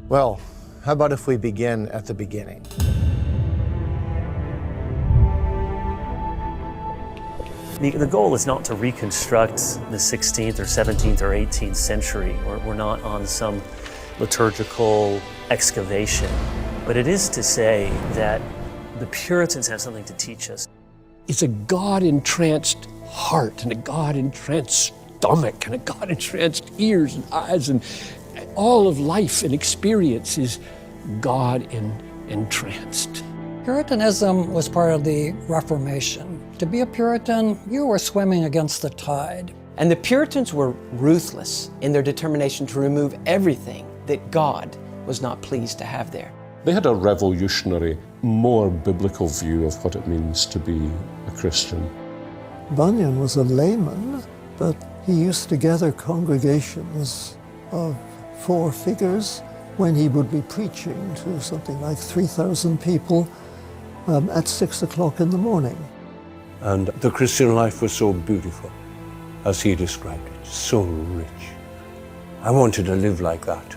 Well, how about if we begin at the beginning? The goal is not to reconstruct the 16th or 17th or 18th century. We're not on some liturgical excavation, but it is to say that the Puritans have something to teach us. It's a God-entranced heart and a God-entranced stomach and a God-entranced ears and eyes, and all of life and experience is God-entranced. Puritanism was part of the Reformation. To be a Puritan, you were swimming against the tide. And the Puritans were ruthless in their determination to remove everything that God was not pleased to have there. They had a revolutionary, more biblical view of what it means to be a Christian. Bunyan was a layman, but he used to gather congregations of 4 figures when he would be preaching to something like 3,000 people at 6 o'clock in the morning. And the Christian life was so beautiful, as he described it, so rich. I wanted to live like that,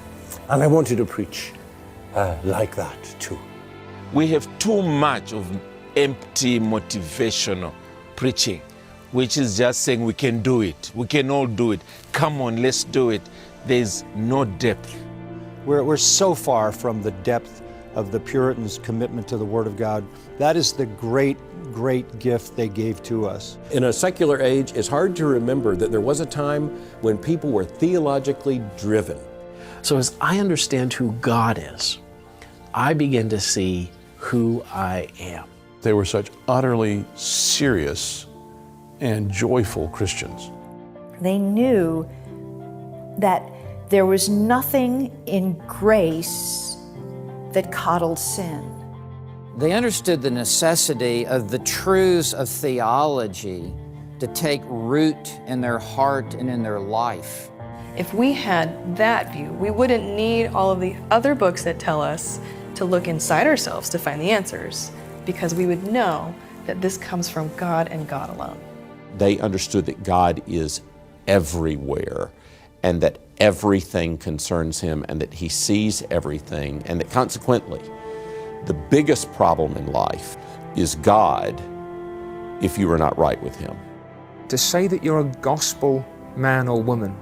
and I wanted to preach like that too. We have too much of empty motivational preaching, which is just saying we can do it, we can all do it, come on, let's do it. There's no depth. We're so far from the depth of the Puritans' commitment to the Word of God. That is the great, great gift they gave to us. In a secular age, it's hard to remember that there was a time when people were theologically driven. So as I understand who God is, I begin to see who I am. They were such utterly serious and joyful Christians. They knew that there was nothing in grace that coddled sin. They understood the necessity of the truths of theology to take root in their heart and in their life. If we had that view, we wouldn't need all of the other books that tell us to look inside ourselves to find the answers, because we would know that this comes from God and God alone. They understood that God is everywhere and that everything concerns him and that he sees everything, and that consequently the biggest problem in life is God if you are not right with him. To say that you're a gospel man or woman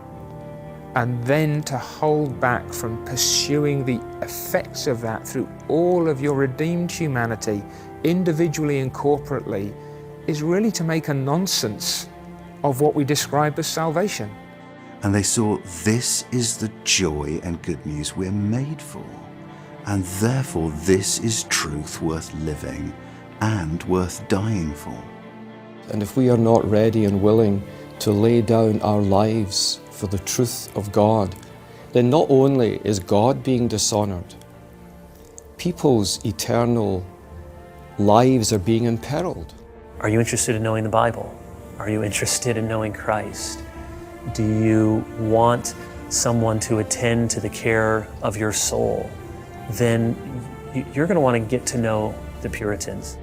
and then to hold back from pursuing the effects of that through all of your redeemed humanity, individually and corporately, is really to make a nonsense of what we describe as salvation. And they saw this is the joy and good news we're made for, and therefore this is truth worth living and worth dying for. And if we are not ready and willing to lay down our lives for the truth of God, then not only is God being dishonored, people's eternal lives are being imperiled. Are you interested in knowing the Bible? Are you interested in knowing Christ? Do you want someone to attend to the care of your soul? Then you're going to want to get to know the Puritans.